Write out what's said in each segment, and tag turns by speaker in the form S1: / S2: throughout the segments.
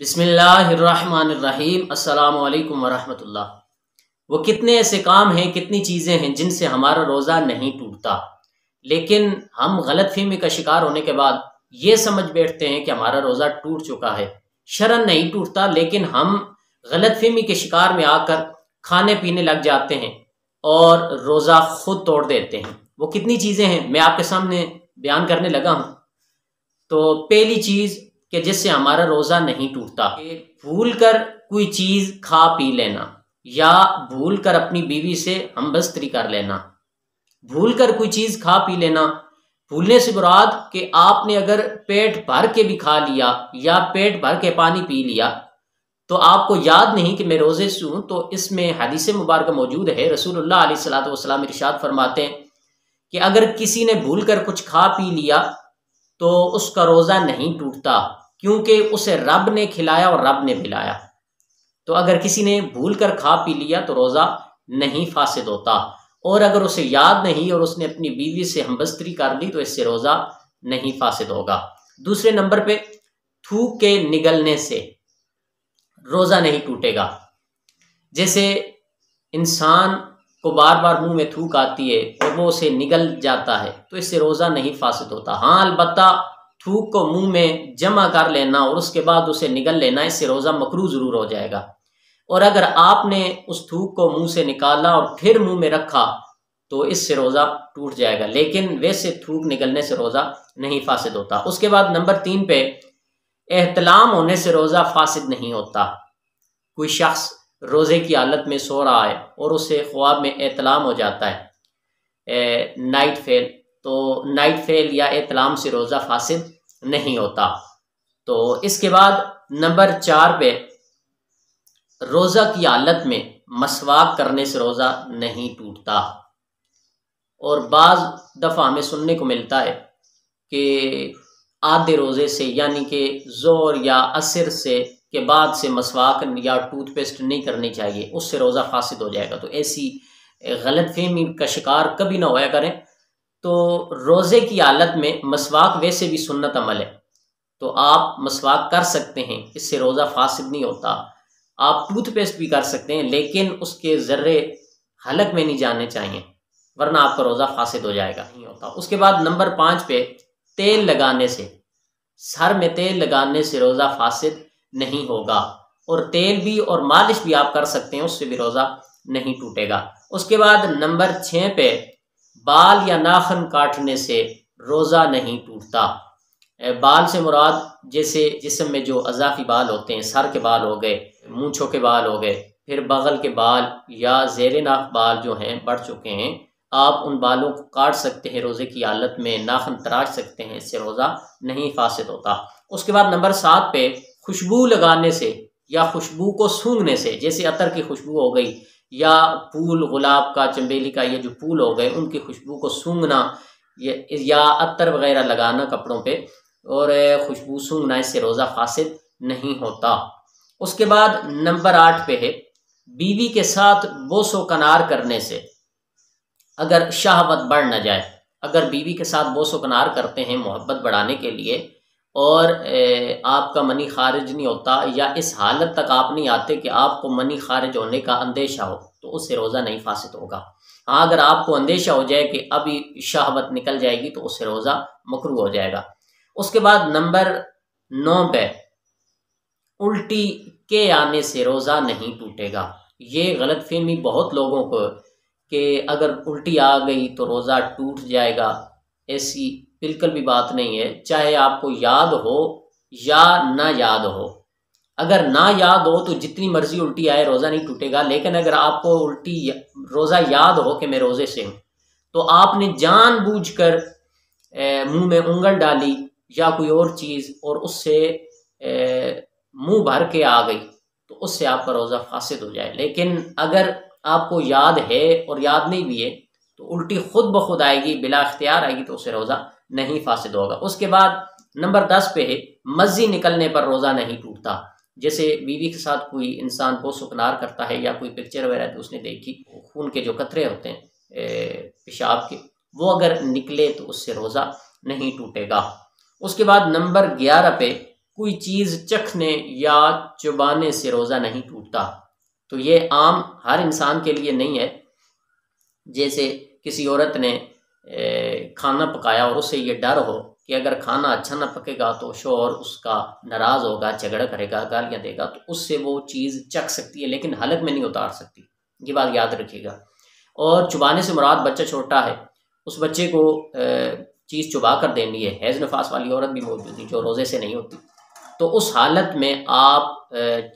S1: بسم اللہ الرحمن الرحیم۔ السلام علیکم ورحمۃ اللہ۔ وہ کتنے ایسے کام ہیں، کتنی چیزیں ہیں جن سے ہمارا روزہ نہیں ٹوٹتا، لیکن ہم غلط فہمی کا شکار ہونے کے بعد یہ سمجھ بیٹھتے ہیں کہ ہمارا روزہ ٹوٹ چکا ہے۔ شرعاً نہیں ٹوٹتا، لیکن ہم غلط فہمی کے شکار میں آ کر کھانے پینے لگ جاتے ہیں اور روزہ خود توڑ دیتے ہیں۔ وہ کتنی چیزیں ہیں میں آپ کے سامنے بیان کرنے لگا ہوں۔ تو پہلی چیز کہ جس سے ہمارا روزہ نہیں ٹوٹتا، بھول کر کوئی چیز کھا پی لینا یا بھول کر اپنی بیوی سے ہم بستری کر لینا۔ بھول کر کوئی چیز کھا پی لینا، بھولنے سے مراد کہ آپ نے اگر پیٹ بھر کے بھی کھا لیا یا پیٹ بھر کے پانی پی لیا تو آپ کو یاد نہیں کہ میں روزے سے ہوں، تو اس میں حدیث مبارکہ موجود ہے۔ رسول اللہ علیہ الصلوۃ والسلام ارشاد فرماتے ہیں کہ اگر کسی نے بھول کر کچھ کھا پی لیا تو اس کا روزہ نہیں ٹوٹتا، کیونکہ اسے رب نے کھلایا اور رب نے پلایا۔ تو اگر کسی نے بھول کر کھا پی لیا تو روزہ نہیں فاسد ہوتا، اور اگر اسے یاد نہیں اور اس نے اپنی بیوی سے ہمبستری کر لی تو اس سے روزہ نہیں فاسد ہوگا۔ دوسرے نمبر پہ تھوک کے نگلنے سے روزہ نہیں ٹوٹے گا۔ جیسے انسان کو بار بار منہ میں تھوک آتی ہے اور وہ اسے نگل جاتا ہے تو اس سے روزہ نہیں فاسد ہوتا۔ ہاں البتہ تھوک کو منہ میں جمع کر لینا اور اس کے بعد اسے نگل لینا، اس سے روزہ مکروہ ضرور ہو جائے گا۔ اور اگر آپ نے اس تھوک کو منہ سے نکالا اور پھر منہ میں رکھا تو اس سے روزہ ٹوٹ جائے گا، لیکن ویسے تھوک نگلنے سے روزہ نہیں فاسد ہوتا۔ اس کے بعد نمبر 3 پہ احتلام ہونے سے روزہ فاسد نہیں ہوتا۔ کوئی شخص روزے کی حالت میں سو رہا ہے اور اسے خواب میں احتلام ہو جاتا ہے، نائٹ فیل، تو نائٹ فیل یا احتلام سے روزہ فاسد نہیں ہوتا۔ تو اس کے بعد نمبر 4 پہ روزہ کی حالت میں مسواک کرنے سے روزہ نہیں ٹوٹتا۔ اور بعض دفعہ ہمیں سننے کو ملتا ہے کہ آدھے روزے سے یعنی کہ ظہر یا عصر سے کے بعد سے مسواک یا ٹوتھ پیسٹ نہیں کرنی چاہیے، اس سے روزہ فاسد ہو جائے گا۔ تو ایسی غلط فہمی کا شکار کبھی نہ ہویا کریں۔ تو روزے کی حالت میں مسواک ویسے بھی سنت عمل ہے، تو آپ مسواک کر سکتے ہیں، اس سے روزہ فاسد نہیں ہوتا۔ آپ ٹوتھ پیسٹ بھی کر سکتے ہیں، لیکن اس کے ذرے حلق میں نہیں جانے چاہیے، ورنہ آپ کا روزہ فاسد ہو جائے گا، نہیں ہوتا۔ اس کے بعد نمبر 5 پہ تیل لگانے سے، سر میں تیل لگانے سے روزہ فاسد نہیں ہوگا، اور تیل بھی اور مالش بھی آپ کر سکتے ہیں، اس سے بھی روزہ نہیں ٹوٹے گا۔ اس کے بعد نمبر 6 پہ بال یا ناخن کاٹنے سے روزہ نہیں ٹوٹتا۔ بال سے مراد جیسے جسم میں جو اضافی بال ہوتے ہیں، سر کے بال ہو گئے، مونچھوں کے بال ہو گئے، پھر بغل کے بال یا زیر ناک بال جو ہیں بڑھ چکے ہیں، آپ ان بالوں کو کاٹ سکتے ہیں روزے کی حالت میں، ناخن تراش سکتے ہیں، اس سے روزہ نہیں فاسد ہوتا۔ اس کے بعد نمبر 7 پہ خوشبو لگانے سے یا خوشبو کو سونگھنے سے، جیسے عطر کی خوشبو ہو گئی یا پھول گلاب کا، چنبیلی کا، یہ جو پھول ہو گئے ان کی خوشبو کو سونگھنا یا عطر وغیرہ لگانا کپڑوں پہ اور خوشبو سونگھنا، اس سے روزہ فاسد نہیں ہوتا۔ اس کے بعد نمبر 8 پہ ہے بیوی کے ساتھ بوس و کنار کرنے سے اگر شہوت بڑھ نہ جائے۔ اگر بیوی کے ساتھ بوس و کنار کرتے ہیں محبت بڑھانے کے لیے اور آپ کا منی خارج نہیں ہوتا یا اس حالت تک آپ نہیں آتے کہ آپ کو منی خارج ہونے کا اندیشہ ہو، تو اس سے روزہ نہیں فاسد ہوگا۔ ہاں اگر آپ کو اندیشہ ہو جائے کہ ابھی شہوت نکل جائے گی تو اس سے روزہ مکروہ ہو جائے گا۔ اس کے بعد نمبر 9 پہ الٹی کے آنے سے روزہ نہیں ٹوٹے گا۔ یہ غلط فہمی بہت لوگوں کو کہ اگر الٹی آ گئی تو روزہ ٹوٹ جائے گا، ایسی بالکل بھی بات نہیں ہے۔ چاہے آپ کو یاد ہو یا نہ یاد ہو، اگر نہ یاد ہو تو جتنی مرضی الٹی آئے روزہ نہیں ٹوٹے گا، لیکن اگر آپ کو الٹی روزہ یاد ہو کہ میں روزے سے ہوں تو آپ نے جان بوجھ کر منہ میں انگل ڈالی یا کوئی اور چیز اور اس سے منہ بھر کے آ گئی تو اس سے آپ کا روزہ فاسد ہو جائے۔ لیکن اگر آپ کو یاد ہے اور یاد نہیں بھی ہے تو الٹی خود بخود آئے گی، بلا اختیار آئے گی، تو اس سے روزہ نہیں فاسد ہوگا۔ اس کے بعد نمبر 10 پہ ہے مزی نکلنے پر روزہ نہیں ٹوٹتا۔ جیسے بیوی کے ساتھ کوئی انسان بوس و کنار کرتا ہے یا کوئی پکچر وغیرہ تو اس نے دیکھی، خون کے جو قطرے ہوتے ہیں پیشاب کے، وہ اگر نکلے تو اس سے روزہ نہیں ٹوٹے گا۔ اس کے بعد نمبر 11 پہ کوئی چیز چکھنے یا چبانے سے روزہ نہیں ٹوٹتا۔ تو یہ عام ہر انسان کے لیے نہیں ہے۔ جیسے کسی عورت نے کھانا پکایا اور اسے یہ ڈر ہو کہ اگر کھانا اچھا نہ پکے گا تو شوہر اس کا ناراض ہوگا، جھگڑا کرے گا، گالیاں دے گا، تو اس سے وہ چیز چکھ سکتی ہے لیکن حلق میں نہیں اتار سکتی۔ یہ بات یاد رکھیے گا۔ اور چبانے سے مراد بچہ چھوٹا ہے، اس بچے کو چیز چبا کر دینی ہے۔ حیض نفاس والی عورت بھی موجود ہے جو روزے سے نہیں ہوتی، تو اس حالت میں آپ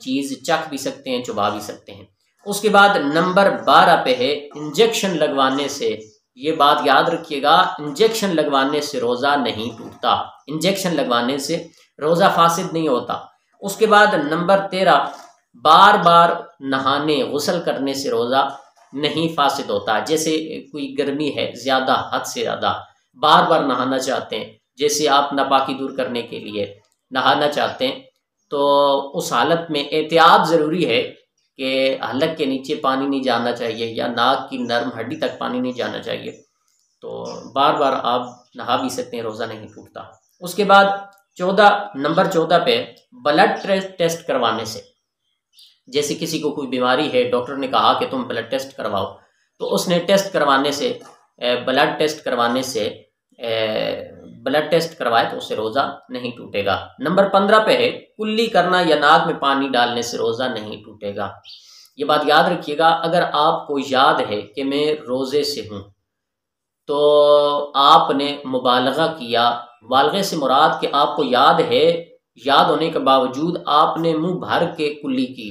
S1: چیز چکھ بھی سکتے ہیں، چبا بھی سکتے ہیں۔ اس کے بعد نمبر 12 پہ ہے انجیکشن لگوانے سے۔ یہ بات یاد رکھیے گا، انجیکشن لگوانے سے روزہ نہیں ٹوٹتا، انجیکشن لگوانے سے روزہ فاسد نہیں ہوتا۔ اس کے بعد نمبر 13 بار بار نہانے غسل کرنے سے روزہ نہیں فاسد ہوتا۔ جیسے کوئی گرمی ہے زیادہ، حد سے زیادہ، بار بار نہانا چاہتے ہیں، جیسے آپ ناپاکی دور کرنے کے لیے نہانا چاہتے ہیں، تو اس حالت میں احتیاط ضروری ہے کہ حلق کے نیچے پانی نہیں جانا چاہیے یا ناک کی نرم ہڈی تک پانی نہیں جانا چاہیے، تو بار بار آپ نہا بھی سکتے ہیں، روزہ نہیں ٹوٹتا۔ اس کے بعد نمبر 14 پہ بلڈ ٹیسٹ کروانے سے۔ جیسے کسی کو کوئی بیماری ہے، ڈاکٹر نے کہا کہ تم بلڈ ٹیسٹ کرواؤ، تو اس نے بلڈ ٹیسٹ کروائے تو اس سے روزہ نہیں ٹوٹے گا۔ نمبر 15 پہ ہے کلی کرنا یا ناک میں پانی ڈالنے سے روزہ نہیں ٹوٹے گا۔ یہ بات یاد رکھیے گا، اگر آپ کو یاد ہے کہ میں روزے سے ہوں تو آپ نے مبالغہ کیا، مبالغے سے مراد کہ آپ کو یاد ہے، یاد ہونے کے باوجود آپ نے منہ بھر کے کلی کی،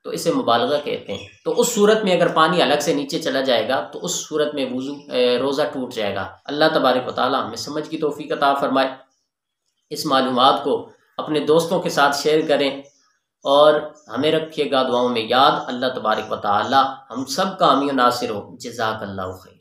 S1: تو اسے مبالغہ کہتے ہیں۔ تو اس صورت میں اگر پانی الگ سے نیچے چلا جائے گا تو اس صورت میں روزہ ٹوٹ جائے گا۔ اللہ تبارک و تعالی ہمیں سمجھ کی توفیق عطا فرمائے۔ اس معلومات کو اپنے دوستوں کے ساتھ شیئر کریں اور ہمیں رکھیے گا دعاؤں میں یاد۔ اللہ تبارک و تعالی ہم سب کا حامی و ناصر ہو۔ جزاک اللہ خیر۔